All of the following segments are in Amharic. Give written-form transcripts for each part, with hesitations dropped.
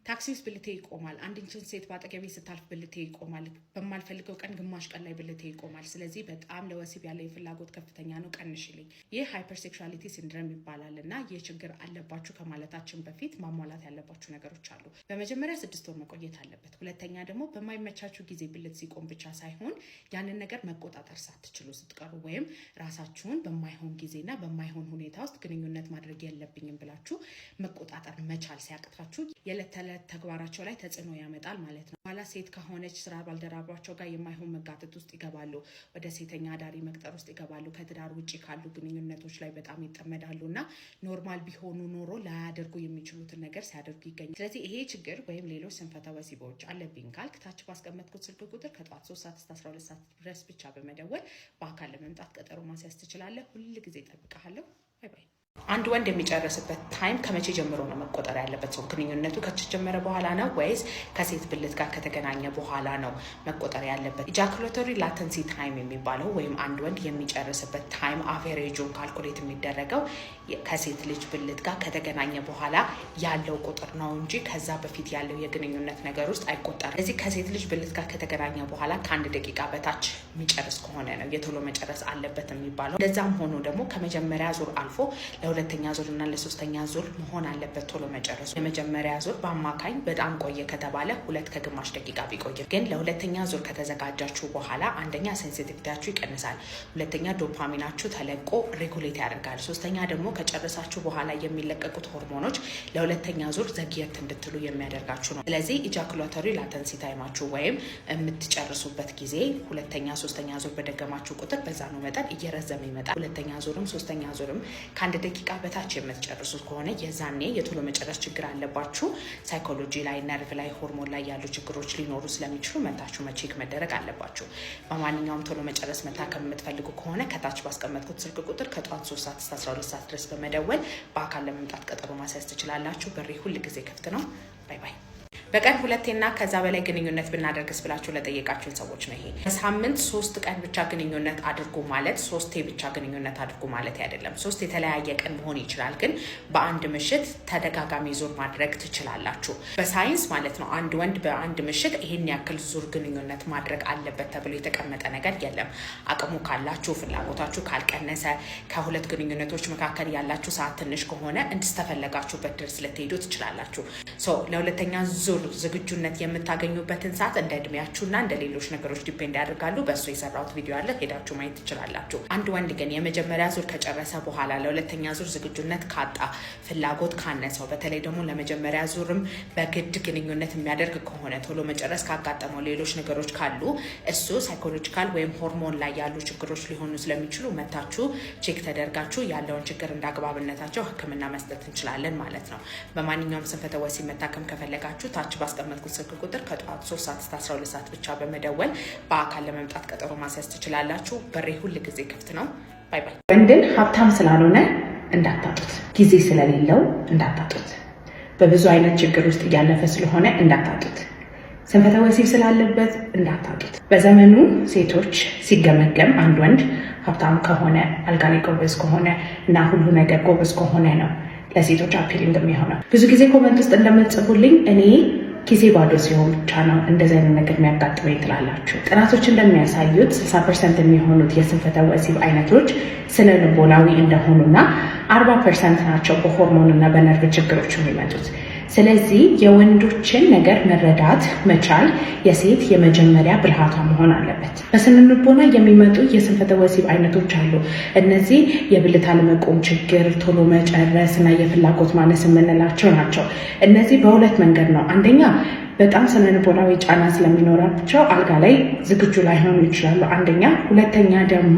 ታክሲ ውስጥ ብልቴ ይቆማል። አንድን ሴት ባጠገቤ ስታልፍ ብልቴ ይቆማል። በማልፈልገው ቀን ግማሽ ቀን ላይ ብልቴ ይቆማል። ስለዚህ በጣም ለወሲብ ያለኝ ፍላጎት ከፍተኛ ነው፣ ቀንሽልኝ። ይህ ሃይፐርሴክሹዋሊቲ ሲንድሮም ይባላልና ይህ ችግር አለባችሁ ከማለታችን በፊት ማሟላት ያለባችሁ ነገሮች አሉ። በመጀመሪያ 6 ወር መቆየት አለበት። ሁለተኛ ደግሞ በማይመቻችሁ ጊዜ ብልት ሲቆም ብቻ ሳይሆን ያንን ነገር መቆጣጠር ሳትችሉ ስትቀሩ ወይም ራሳችሁን በማይሆን ጊዜና በማይሆን ሁኔታ ውስጥ ግንኙነት ማድረግ የለብኝም ብላችሁ መቆጣጠር መቻል ሲያቅታችሁ የዕለት ተዕለት ተግባራቸው ላይ ተጽዕኖ ያመጣል ማለት ነው። ኋላ ሴት ከሆነች ስራ ባልደረባቸው ጋር የማይሆን መጋተት ውስጥ ይገባሉ። ወደ ሴተኛ አዳሪ መቅጠር ውስጥ ይገባሉ። ከትዳር ውጪ ካሉ ግንኙነቶች ላይ በጣም ይጠመዳሉና ኖርማል ቢሆኑ ኖሮ ላያደርጉ የሚችሉትን ነገር ሲያደርጉ ይገኛል። ስለዚህ ይሄ ችግር ወይም ሌሎች ስንፈተ ወሲቦች አለብኝ ካልክ ታች ባስቀመጥኩት ስልክ ቁጥር ከጠዋት 3 ሰዓት እስከ 12 ሰዓት ድረስ ብቻ በመደወል በአካል ለመምጣት ቀጠሮ ማስያዝ ትችላለህ። ሁል ጊዜ እጠብቅሃለሁ። ባይ ባይ። አንድ ወንድ የሚጨርስበት ታይም ከመቼ ጀምሮ ነው መቆጠር ያለበት? ሰው ግንኙነቱ ከተጀመረ በኋላ ነው ወይስ ከሴት ብልት ጋር ከተገናኘ በኋላ ነው መቆጠር ያለበት? ኢጃኩሌቶሪ ላተንሲ ታይም የሚባለው ወይም አንድ ወንድ የሚጨርስበት ታይም አቨሬጁን ካልኩሌት የሚደረገው ከሴት ልጅ ብልት ጋር ከተገናኘ በኋላ ያለው ቁጥር ነው እንጂ ከዛ በፊት ያለው የግንኙነት ነገር ውስጥ አይቆጠርም። ስለዚህ ከሴት ልጅ ብልት ጋር ከተገናኘ በኋላ ከ1 ደቂቃ በታች የሚጨርስ ከሆነ ነው የቶሎ መጨረስ አለበት የሚባለው። እንደዛም ሆኖ ደግሞ ከመጀመሪያ ዙር አልፎ ለሁለተኛ ዙር እና ለሶስተኛ ዙር መሆን አለበት ቶሎ መጨረሱ። የመጀመሪያ ዙር በአማካኝ በጣም ቆየ ከተባለ 2 ከግማሽ ደቂቃ ቢቆይ፣ ግን ለሁለተኛ ዙር ከተዘጋጃችሁ በኋላ አንደኛ ሴንሲቲቪቲያችሁ ይቀንሳል፣ ሁለተኛ ዶፓሚናችሁ ተለቆ ሬጉሌት ያደርጋል፣ ሶስተኛ ደግሞ ከጨረሳችሁ በኋላ የሚለቀቁት ሆርሞኖች ለሁለተኛ ዙር ዘግየት እንድትሉ የሚያደርጋችሁ ነው። ስለዚህ ኢጃኩሌቶሪ ላተንሲ ታይማችሁ ወይም የምትጨርሱበት ጊዜ ሁለተኛ ሶስተኛ ዙር በደገማችሁ ቁጥር በዛ ነው መጠን እየረዘመ ይመጣል። ሁለተኛ ዙርም ሶስተኛ ዙርም ከ1 ደቂቃ በታች የምትጨርሱት ከሆነ የዛኔ የቶሎ መጨረስ ችግር አለባችሁ። ሳይኮሎጂ ላይ፣ ነርቭ ላይ፣ ሆርሞን ላይ ያሉ ችግሮች ሊኖሩ ስለሚችሉ መታችሁ መቼክ መደረግ አለባችሁ። በማንኛውም ቶሎ መጨረስ መታከም የምትፈልጉ ከሆነ ከታች ባስቀመጥኩት ስልክ ቁጥር ከጠዋት 3 ሰዓት እስከ 12 ሰዓት ድረስ በመደወል በአካል ለመምጣት ቀጠሮ ማስያዝ ትችላላችሁ። በሬ ሁል ጊዜ ክፍት ነው። ባይ ባይ። በቀን 2 እና ከዛ በላይ ግንኙነት ብናደርግስ ብላችሁ ለጠየቃችሁን ሰዎች ነው ይሄ። በሳምንት 3 ቀን ብቻ ግንኙነት አድርጉ ማለት 3 ብቻ ግንኙነት አድርጉ ማለት አይደለም። 3 የተለያየ ቀን መሆን ይችላል፣ ግን በአንድ ምሽት ተደጋጋሚ ዙር ማድረግ ትችላላችሁ። በሳይንስ ማለት ነው አንድ ወንድ በአንድ ምሽት ይሄን ያክል ዙር ግንኙነት ማድረግ አለበት ተብሎ የተቀመጠ ነገር የለም። አቅሙ ካላችሁ፣ ፍላጎታችሁ ካልቀነሰ፣ ከ2 ግንኙነቶች መካከል ያላችሁ ሰዓት ትንሽ ከሆነ እንድትፈለጋችሁበት ድረስ ልትሄዱ ትችላላችሁ። ለሁለተኛ ዙር ዝግጁነት የምታገኙበትን ሰዓት እንደ እድሜያችሁና እንደ ሌሎች ነገሮች ዲፔንድ ያደርጋሉ። በእሱ የሰራሁት ቪዲዮ አለ፣ ሄዳችሁ ማየት ትችላላችሁ። አንድ ወንድ ግን የመጀመሪያ ዙር ከጨረሰ በኋላ ለሁለተኛ ዙር ዝግጁነት ካጣ፣ ፍላጎት ካነሰው፣ በተለይ ደግሞ ለመጀመሪያ ዙርም በግድ ግንኙነት የሚያደርግ ከሆነ፣ ቶሎ መጨረስ ካጋጠመው፣ ሌሎች ነገሮች ካሉ እሱ ሳይኮሎጂካል ወይም ሆርሞን ላይ ያሉ ችግሮች ሊሆኑ ስለሚችሉ መታችሁ ቼክ ተደርጋችሁ ያለውን ችግር እንዳግባብነታቸው ሕክምና መስጠት እንችላለን ማለት ነው። በማንኛውም ስንፈተ ወሲብ መታከም ከፈለጋችሁ ታች ባስቀመጥኩት ስልክ ቁጥር ከጠዋት 3 ሰዓት እስከ 12 ሰዓት ብቻ በመደወል በአካል ለመምጣት ቀጠሮ ማስያዝ ትችላላችሁ። በሬ ሁል ጊዜ ክፍት ነው። ባይ ባይ። ወንድን ሀብታም ስላልሆነ እንዳታጡት፣ ጊዜ ስለሌለው እንዳታጡት፣ በብዙ አይነት ችግር ውስጥ እያለፈ ስለሆነ እንዳታጡት፣ ስንፈተ ወሲብ ስላለበት እንዳታጡት። በዘመኑ ሴቶች ሲገመገም አንድ ወንድ ሀብታም ከሆነ፣ አልጋ ላይ ጎበዝ ከሆነ እና ሁሉ ነገር ጎበዝ ከሆነ ነው ለሴቶች አፒሊንግ የሚሆነው። ብዙ ጊዜ ኮመንት ውስጥ እንደምትጽፉልኝ እኔ ኪሴ ባዶ ሲሆን ብቻ ነው እንደዚህ አይነት ነገር የሚያጋጥመኝ ትላላችሁ። ጥናቶች እንደሚያሳዩት 60% የሚሆኑት የስንፈተ ወሲብ አይነቶች ስነ ልቦናዊ እንደሆኑና 40% ናቸው በሆርሞን እና በነርቭ ችግሮች የሚመጡት። ስለዚህ የወንዶችን ነገር መረዳት መቻል የሴት የመጀመሪያ ብልሃቷ መሆን አለበት። በስነ ልቦና የሚመጡ የስንፈተ ወሲብ አይነቶች አሉ። እነዚህ የብልት አለመቆም ችግር፣ ቶሎ መጨረስ እና የፍላጎት ማነስ የምንላቸው ናቸው። እነዚህ በሁለት መንገድ ነው። አንደኛ በጣም ስነ ልቦናዊ ጫና ስለሚኖራቸው አልጋ ላይ ዝግጁ ላይሆኑ ይችላሉ። አንደኛ። ሁለተኛ ደግሞ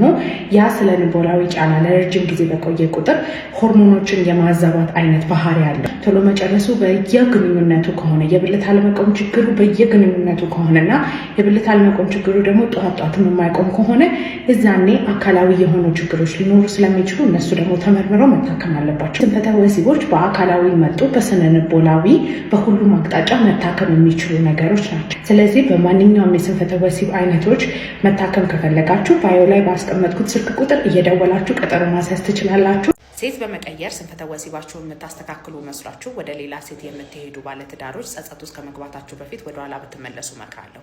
ያ ስነ ልቦናዊ ጫና ለረጅም ጊዜ በቆየ ቁጥር ሆርሞኖችን የማዛባት አይነት ባህሪ ያለው። ቶሎ መጨረሱ በየግንኙነቱ ከሆነ፣ የብልት አለመቆም ችግሩ በየግንኙነቱ ከሆነና የብልት አለመቆም ችግሩ ደግሞ ጧትም የማይቆም ከሆነ እዛኔ አካላዊ የሆኑ ችግሮች ሊኖሩ ስለሚችሉ እነሱ ደግሞ ተመርምረው መታከም አለባቸው። ስንፈተ ወሲቦች በአካላዊ መጡ፣ በስነ ልቦናዊ በሁሉም አቅጣጫ መታከም የሚችሉ ነገሮች ናቸው። ስለዚህ በማንኛውም የስንፈተ ወሲብ አይነቶች መታከም ከፈለጋችሁ ባዮ ላይ ባስቀመጥኩት ስልክ ቁጥር እየደወላችሁ ቀጠሮ ማስያዝ ትችላላችሁ። ሴት በመቀየር ስንፈተ ወሲባችሁን የምታስተካክሉ መስሏችሁ ወደ ሌላ ሴት የምትሄዱ ባለትዳሮች ጸጸት ውስጥ ከመግባታችሁ በፊት ወደ ኋላ ብትመለሱ እመክራለሁ።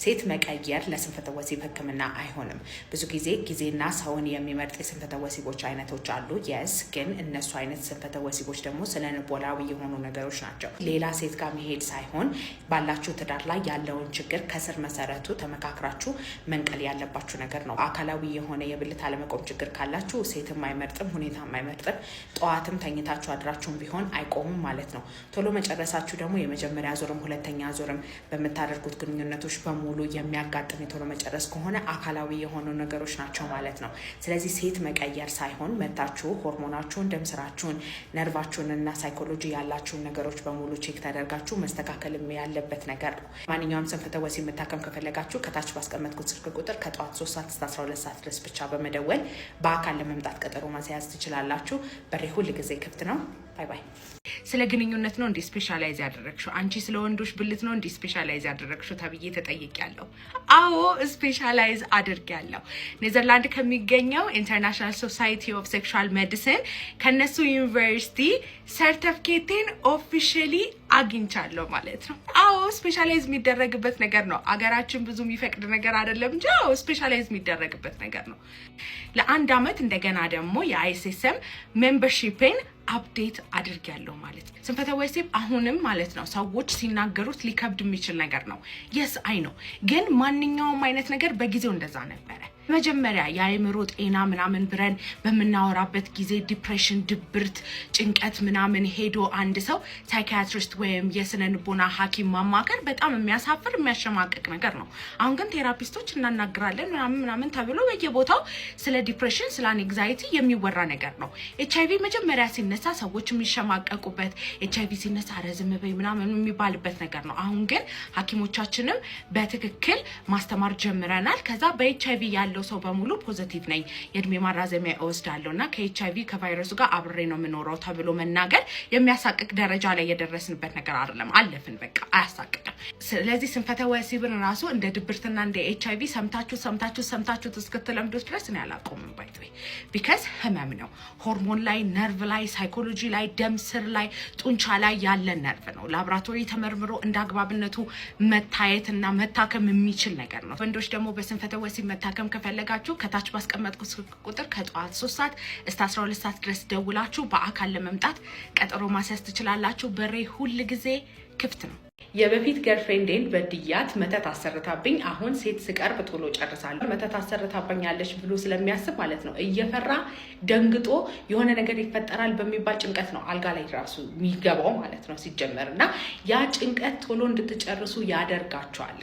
ሴት መቀየር ለስንፈተ ወሲብ ሕክምና አይሆንም። ብዙ ጊዜና ሰውን የሚመርጥ የስንፈተ ወሲቦች አይነቶች አሉ። የስ ግን እነሱ አይነት ስንፈተ ወሲቦች ደግሞ ስነ ልቦናዊ የሆኑ ነገሮች ናቸው። ሌላ ሴት ጋር መሄድ ሳይሆን ባላችሁ ትዳር ላይ ያለውን ችግር ከስር መሰረቱ ተመካክራችሁ መንቀል ያለባችሁ ነገር ነው። አካላዊ የሆነ የብልት አለመቆም ችግር ካላችሁ ሴትም አይመርጥም፣ ሁኔታም አይመርጥም። ጠዋትም ተኝታችሁ አድራችሁም ቢሆን አይቆምም ማለት ነው። ቶሎ መጨረሳችሁ ደግሞ የመጀመሪያ ዙርም ሁለተኛ ዙርም በምታደርጉት ግንኙነቶች በሙሉ የሚያጋጥም የቶሎ መጨረስ ከሆነ አካላዊ የሆኑ ነገሮች ናቸው ማለት ነው። ስለዚህ ሴት መቀየር ሳይሆን መታችሁ ሆርሞናችሁን፣ ደም ስራችሁን፣ ነርቫችሁን እና ሳይኮሎጂ ያላችሁን ነገሮች በሙሉ ቼክ ተደርጋችሁ መስተካከል ያለበት ነገር ነው። ማንኛውም ስንፈተ ወሲብ መታከም ከፈለጋችሁ ከታች ባስቀመጥኩት ስልክ ቁጥር ከጠዋት 3 ሰዓት እስከ 12 ሰዓት ድረስ ብቻ በመደወል በአካል ለመምጣት ቀጠሮ ማስያዝ ትችላላችሁ። በሬ ሁል ጊዜ ክፍት ነው። ባይ ባይ። ስለ ግንኙነት ነው እንዴ ስፔሻላይዝ ያደረግሽው? አንቺ ስለ ወንዶች ብልት ነው እንዴ ስፔሻላይዝ ያደረግሽው ተብዬ ተጠይቄያለሁ። አዎ ስፔሻላይዝ አድርጌያለሁ። ኔዘርላንድ ከሚገኘው ኢንተርናሽናል ሶሳይቲ ኦፍ ሴክሹዋል ሜዲሲን ከነሱ ዩኒቨርሲቲ ሰርቲፊኬቴን ኦፊሻሊ አግኝቻለሁ ማለት ነው። አዎ ስፔሻላይዝ የሚደረግበት ነገር ነው። አገራችን ብዙ የሚፈቅድ ነገር አይደለም እንጂ አዎ ስፔሻላይዝ የሚደረግበት ነገር ነው። ለ1 አመት እንደገና ደግሞ የአይኤስኤስኤም ሜምበርሺፕን አፕዴት አድርጌያለሁ ማለት ነው። ስንፈተ ወሲብ አሁንም ማለት ነው ሰዎች ሲናገሩት ሊከብድ የሚችል ነገር ነው። የስ አይ ነው፣ ግን ማንኛውም አይነት ነገር በጊዜው እንደዛ ነበረ። መጀመሪያ የአእምሮ ጤና ምናምን ብረን በምናወራበት ጊዜ ዲፕሬሽን፣ ድብርት፣ ጭንቀት ምናምን ሄዶ አንድ ሰው ሳይኪያትሪስት ወይም የስነ ልቦና ሐኪም ማማከር በጣም የሚያሳፍር የሚያሸማቅቅ ነገር ነው። አሁን ግን ቴራፒስቶች እናናግራለን ምናምን ተብሎ በየቦታው ስለ ዲፕሬሽን፣ ስለ አንግዛይቲ የሚወራ ነገር ነው። ኤችአይቪ መጀመሪያ ሲነሳ ሰዎች የሚሸማቀቁበት ኤችአይቪ ሲነሳ ረዝም በይ ምናምን የሚባልበት ነገር ነው። አሁን ግን ሐኪሞቻችንም በትክክል ማስተማር ጀምረናል። ከዛ በኤችአይቪ ያለው ሰው በሙሉ ፖዚቲቭ ነኝ፣ የእድሜ ማራዘሚያ እወስዳለሁና ከኤችአይቪ ከቫይረሱ ጋር አብሬ ነው የምኖረው ተብሎ መናገር የሚያሳቅቅ ደረጃ ላይ የደረስንበት ነገር አይደለም። አለፍን፣ በቃ አያሳቅቅም። ስለዚህ ስንፈተ ወሲብን ራሱ እንደ ድብርትና እንደ ኤችአይቪ ሰምታችሁ እስክትለምዱት ድረስ እኔ አላቆምም። ባይ ዘ ወይ ቢካዝ ህመም ነው። ሆርሞን ላይ፣ ነርቭ ላይ፣ ሳይኮሎጂ ላይ፣ ደም ስር ላይ፣ ጡንቻ ላይ ያለ ነርቭ ነው። ላብራቶሪ ተመርምሮ እንደ አግባብነቱ መታየትና መታከም የሚችል ነገር ነው። ወንዶች ደግሞ በስንፈተ ወሲብ መታከም ከፈለጋችሁ ከታች ባስቀመጥኩት ቁጥር ከጠዋት 3 ሰዓት እስከ 12 ሰዓት ድረስ ደውላችሁ በአካል ለመምጣት ቀጠሮ ማስያዝ ትችላላችሁ። በሬ ሁል ጊዜ ክፍት ነው። የበፊት ገርፍሬንዴን በድያት መተት አሰርታብኝ አሁን ሴት ስቀርብ ቶሎ ጨርሳለሁ። መተት አሰርታብኛለች ብሎ ስለሚያስብ ማለት ነው እየፈራ ደንግጦ የሆነ ነገር ይፈጠራል በሚባል ጭንቀት ነው አልጋ ላይ ራሱ የሚገባው ማለት ነው ሲጀመር። እና ያ ጭንቀት ቶሎ እንድትጨርሱ ያደርጋችኋል።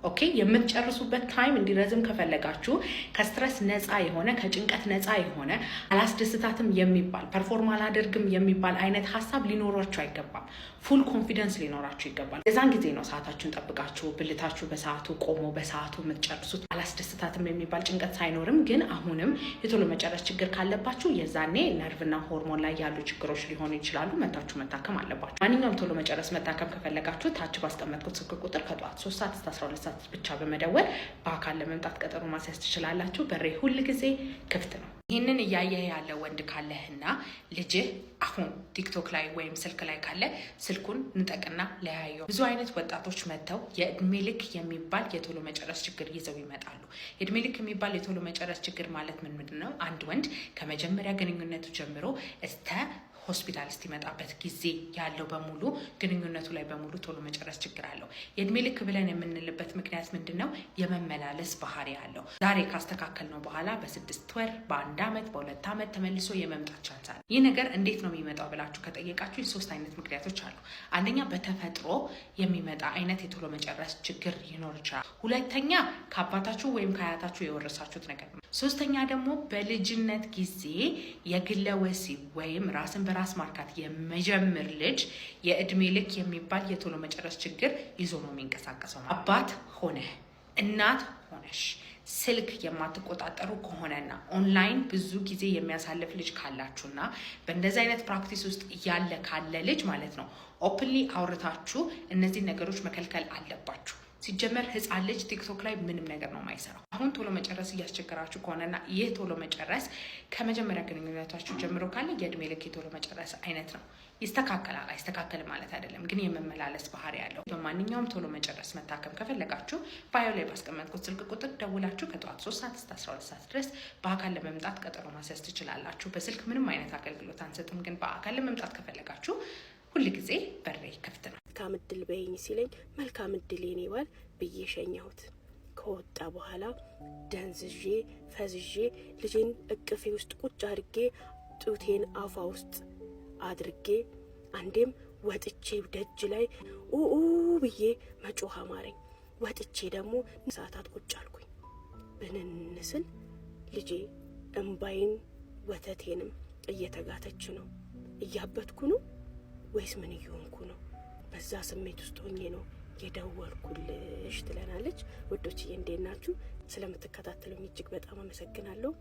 ኦኬ፣ የምትጨርሱበት ታይም እንዲረዝም ከፈለጋችሁ ከስትረስ ነፃ የሆነ ከጭንቀት ነፃ የሆነ አላስደስታትም የሚባል ፐርፎርም አላደርግም የሚባል አይነት ሀሳብ ሊኖራችሁ አይገባም። ፉል ኮንፊደንስ ሊኖራችሁ ይገባል። የዛን ጊዜ ነው ሰዓታችሁን ጠብቃችሁ ብልታችሁ በሰዓቱ ቆሞ በሰዓቱ የምትጨርሱት። አላስደስታትም የሚባል ጭንቀት ሳይኖርም ግን አሁንም የቶሎ መጨረስ ችግር ካለባችሁ የዛኔ ነርቭና ሆርሞን ላይ ያሉ ችግሮች ሊሆኑ ይችላሉ። መታችሁ መታከም አለባችሁ። ማንኛውም ቶሎ መጨረስ መታከም ከፈለጋችሁ ታች ባስቀመጥኩት ስልክ ቁጥር ከጠዋት 3 ሰዓት እስከ 12 ሰዓት ብቻ በመደወል በአካል ለመምጣት ቀጠሮ ማስያዝ ትችላላችሁ። በሬ ሁል ጊዜ ክፍት ነው። ይህንን እያየ ያለ ወንድ ካለህና ልጅህ አሁን ቲክቶክ ላይ ወይም ስልክ ላይ ካለ ስልኩን ንጠቅና ለያየው። ብዙ አይነት ወጣቶች መጥተው የእድሜ ልክ የሚባል የቶሎ መጨረስ ችግር ይዘው ይመጣሉ። የእድሜ ልክ የሚባል የቶሎ መጨረስ ችግር ማለት ምንድን ነው? አንድ ወንድ ከመጀመሪያ ግንኙነቱ ጀምሮ እስከ ሆስፒታል እስኪመጣበት ጊዜ ያለው በሙሉ ግንኙነቱ ላይ በሙሉ ቶሎ መጨረስ ችግር አለው። የእድሜ ልክ ብለን የምንልበት ምክንያት ምንድን ነው? የመመላለስ ባህሪ አለው። ዛሬ ካስተካከል ነው በኋላ በ6 ወር፣ በ1 ዓመት፣ በ2 ዓመት ተመልሶ የመምጣት ቻንስ አለ። ይህ ነገር እንዴት ነው የሚመጣው ብላችሁ ከጠየቃችሁ 3 አይነት ምክንያቶች አሉ። አንደኛ በተፈጥሮ የሚመጣ አይነት የቶሎ መጨረስ ችግር ሊኖር ይችላል። ሁለተኛ ከአባታችሁ ወይም ከአያታችሁ የወረሳችሁት ነገር ነው። ሶስተኛ ደግሞ በልጅነት ጊዜ የግለ ወሲብ ወይም ራስን በራስ ማርካት የመጀመር ልጅ የእድሜ ልክ የሚባል የቶሎ መጨረስ ችግር ይዞ ነው የሚንቀሳቀሰው። አባት ሆነ እናት ሆነሽ ስልክ የማትቆጣጠሩ ከሆነና ኦንላይን ብዙ ጊዜ የሚያሳልፍ ልጅ ካላችሁና በእንደዚህ አይነት ፕራክቲስ ውስጥ ካለ ልጅ ማለት ነው ኦፕንሊ አውርታችሁ እነዚህ ነገሮች መከልከል አለባችሁ። ሲጀመር ህፃን ልጅ ቲክቶክ ላይ ምንም ነገር ነው የማይሰራው። አሁን ቶሎ መጨረስ እያስቸገራችሁ ከሆነና ይህ ቶሎ መጨረስ ከመጀመሪያ ግንኙነታችሁ ጀምሮ ካለ የእድሜ ልክ የቶሎ መጨረስ አይነት ነው። ይስተካከላል፣ አይስተካከልም ማለት አይደለም፣ ግን የመመላለስ ባህሪ ያለው። በማንኛውም ቶሎ መጨረስ መታከም ከፈለጋችሁ ባዮ ላይ ባስቀመጥኩት ስልክ ቁጥር ደውላችሁ ከጠዋት 3 ሰዓት እስከ 12 ሰዓት ድረስ በአካል ለመምጣት ቀጠሮ ማስያዝ ትችላላችሁ። በስልክ ምንም አይነት አገልግሎት አንሰጥም፣ ግን በአካል ለመምጣት ከፈለጋችሁ ሁል ጊዜ በሬ ክፍት ነው። መልካም እድል በይኝ ሲለኝ መልካም እድል የኔ ባል ብዬ ሸኘሁት። ከወጣ በኋላ ደንዝዤ ፈዝዤ ልጄን እቅፌ ውስጥ ቁጭ አድርጌ ጡቴን አፏ ውስጥ አድርጌ አንዴም ወጥቼ ደጅ ላይ ኡኡ ብዬ መጮህ አማረኝ። ወጥቼ ደግሞ ሰዓታት ቁጭ አልኩኝ። ብንንስል ልጄ እምባይን ወተቴንም እየተጋተች ነው። እያበትኩ ነው ወይስ ምን እየሆንኩ ነው? በዛ ስሜት ውስጥ ሆኜ ነው የደወልኩልሽ ትለናለች። ውዶችዬ እንዴት ናችሁ? ስለምትከታተሉኝ እጅግ በጣም አመሰግናለሁ።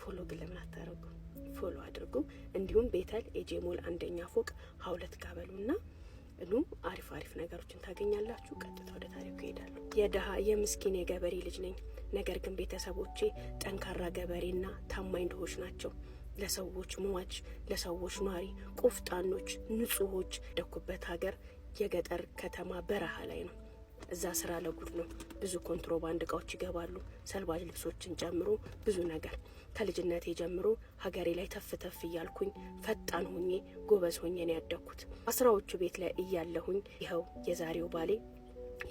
ፎሎ ግን ለምን አታረጉ? ፎሎ አድርጉ። እንዲሁም ቤተል ኤጄሞል 1ኛ ፎቅ ሀውለት ጋበሉና ኑ አሪፍ ነገሮችን ታገኛላችሁ። ቀጥታ ወደ ታሪኩ ይሄዳሉ። የደሃ የምስኪን የገበሬ ልጅ ነኝ። ነገር ግን ቤተሰቦቼ ጠንካራ ገበሬና ታማኝ ድሆች ናቸው። ለሰዎች ሟች፣ ለሰዎች ኗሪ፣ ቆፍጣኖች፣ ንጹሆች። ደኩበት ሀገር የገጠር ከተማ በረሃ ላይ ነው። እዛ ስራ ለጉድ ነው። ብዙ ኮንትሮባንድ እቃዎች ይገባሉ፣ ሰልባጅ ልብሶችን ጨምሮ ብዙ ነገር። ከልጅነቴ ጀምሮ ሀገሬ ላይ ተፍ እያልኩኝ ፈጣን ሆኜ ጎበዝ ሆኜ ነው ያደግኩት። 10ዎቹ ቤት ላይ እያለሁኝ ይኸው የዛሬው ባሌ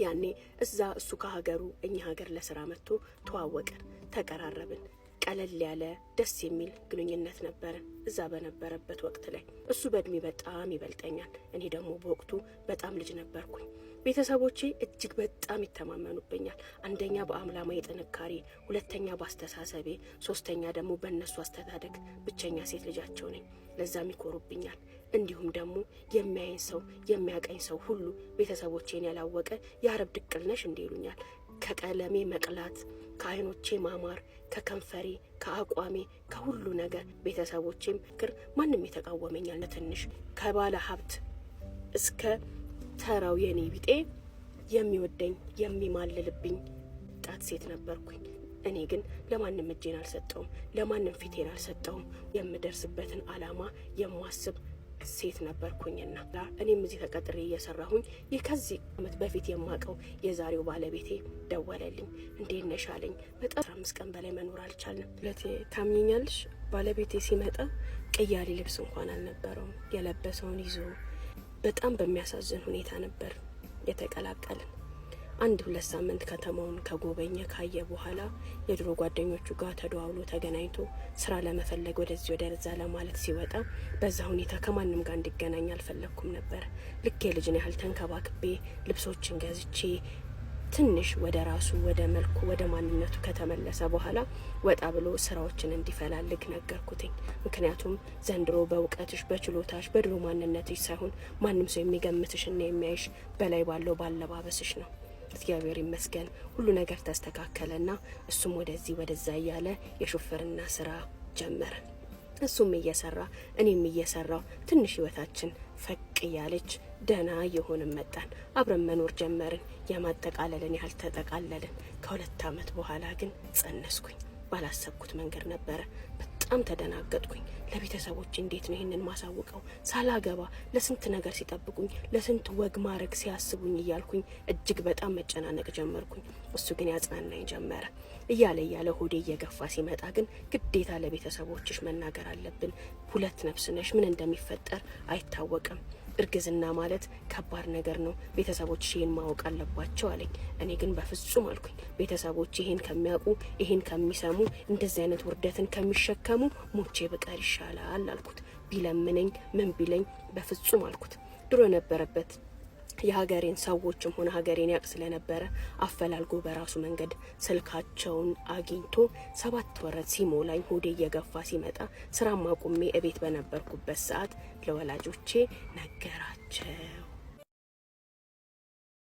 ያኔ እዛ እሱ ከሀገሩ እኛ ሀገር ለስራ መጥቶ ተዋወቀን፣ ተቀራረብን። ቀለል ያለ ደስ የሚል ግንኙነት ነበረን እዛ በነበረበት ወቅት ላይ። እሱ በእድሜ በጣም ይበልጠኛል፣ እኔ ደግሞ በወቅቱ በጣም ልጅ ነበርኩኝ። ቤተሰቦቼ እጅግ በጣም ይተማመኑብኛል። አንደኛ በአምላማዊ ጥንካሬ፣ ሁለተኛ በአስተሳሰቤ፣ ሶስተኛ ደግሞ በእነሱ አስተዳደግ። ብቸኛ ሴት ልጃቸው ነኝ፣ ለዛም ይኮሩብኛል። እንዲሁም ደግሞ የሚያየኝ ሰው የሚያቀኝ ሰው ሁሉ ቤተሰቦቼን ያላወቀ የአረብ ድቅል ነሽ እንዴ ይሉኛል። ከቀለሜ መቅላት፣ ከአይኖቼ ማማር፣ ከከንፈሬ፣ ከአቋሜ፣ ከሁሉ ነገር ቤተሰቦቼም ክር ማንም የተቃወመኛል። ለትንሽ ከባለ ሀብት እስከ ተራው የኔ ቢጤ የሚወደኝ የሚማልልብኝ ጣት ሴት ነበርኩኝ። እኔ ግን ለማንም እጄን አልሰጠውም፣ ለማንም ፊቴን አልሰጠውም። የምደርስበትን አላማ የማስብ ሴት ነበርኩኝና እኔም እዚህ ተቀጥሬ እየሰራሁኝ ከዚህ አመት በፊት የማቀው የዛሬው ባለቤቴ ደወለልኝ። እንዴት ነሽ አለኝ። በጣም 15 ቀን በላይ መኖር አልቻልንም። ለቴ ታምኚኛለሽ? ባለቤቴ ሲመጣ ቅያሪ ልብስ እንኳን አልነበረውም። የለበሰውን ይዞ በጣም በሚያሳዝን ሁኔታ ነበር የተቀላቀልን። 1-2 ሳምንት ከተማውን ከጎበኘ ካየ በኋላ የድሮ ጓደኞቹ ጋር ተደዋውሎ ተገናኝቶ ስራ ለመፈለግ ወደዚህ ወደዛ ለማለት ሲወጣ በዛ ሁኔታ ከማንም ጋር እንዲገናኝ አልፈለኩም ነበር። ልክ የልጅን ያህል ተንከባክቤ ልብሶችን ገዝቼ ትንሽ ወደ ራሱ ወደ መልኩ ወደ ማንነቱ ከተመለሰ በኋላ ወጣ ብሎ ስራዎችን እንዲፈላልግ ነገርኩትኝ። ምክንያቱም ዘንድሮ በእውቀትሽ በችሎታሽ በድሮ ማንነትሽ ሳይሆን ማንም ሰው የሚገምትሽና የሚያይሽ በላይ ባለው ባለባበስሽ ነው። እግዚአብሔር ይመስገን ሁሉ ነገር ተስተካከለና እሱም ወደዚህ ወደዛ እያለ የሹፍርና ስራ ጀመረ። እሱም እየሰራ እኔም እየሰራው ትንሽ ህይወታችን ፈቅ እያለች ደህና እየሆንን መጣን። አብረን መኖር ጀመርን። የማጠቃለልን ያህል ተጠቃለልን። ከ2 አመት በኋላ ግን ጸነስኩኝ። ባላሰብኩት መንገድ ነበረ። በጣም ተደናገጥኩኝ። ለቤተሰቦች እንዴት ነው ይሄንን ማሳውቀው? ሳላገባ ለስንት ነገር ሲጠብቁኝ፣ ለስንት ወግ ማድረግ ሲያስቡኝ እያልኩኝ እጅግ በጣም መጨናነቅ ጀመርኩኝ። እሱ ግን ያጽናናኝ ጀመረ። እያለ ሆዴ እየገፋ ሲመጣ ግን ግዴታ ለቤተሰቦችሽ መናገር አለብን። 2 ነፍስ ነሽ፣ ምን እንደሚፈጠር አይታወቅም። እርግዝና ማለት ከባድ ነገር ነው። ቤተሰቦች ይሄን ማወቅ አለባቸው አለኝ። እኔ ግን በፍጹም አልኩኝ። ቤተሰቦች ይሄን ከሚያውቁ ይሄን ከሚሰሙ እንደዚህ አይነት ውርደትን ከሚሸከሙ ሞቼ በቀር ይሻላል አልኩት። ቢለምነኝ ምን ቢለኝ በፍጹም አልኩት። ድሮ የነበረበት የሀገሬን ሰዎችም ሆነ ሀገሬን ያቅ ስለነበረ አፈላልጎ በራሱ መንገድ ስልካቸውን አግኝቶ 7 ወራት ሲሞላኝ ሆዴ እየገፋ ሲመጣ ስራ ማቆሜ እቤት በነበርኩበት ሰዓት ለወላጆቼ ነገራቸው።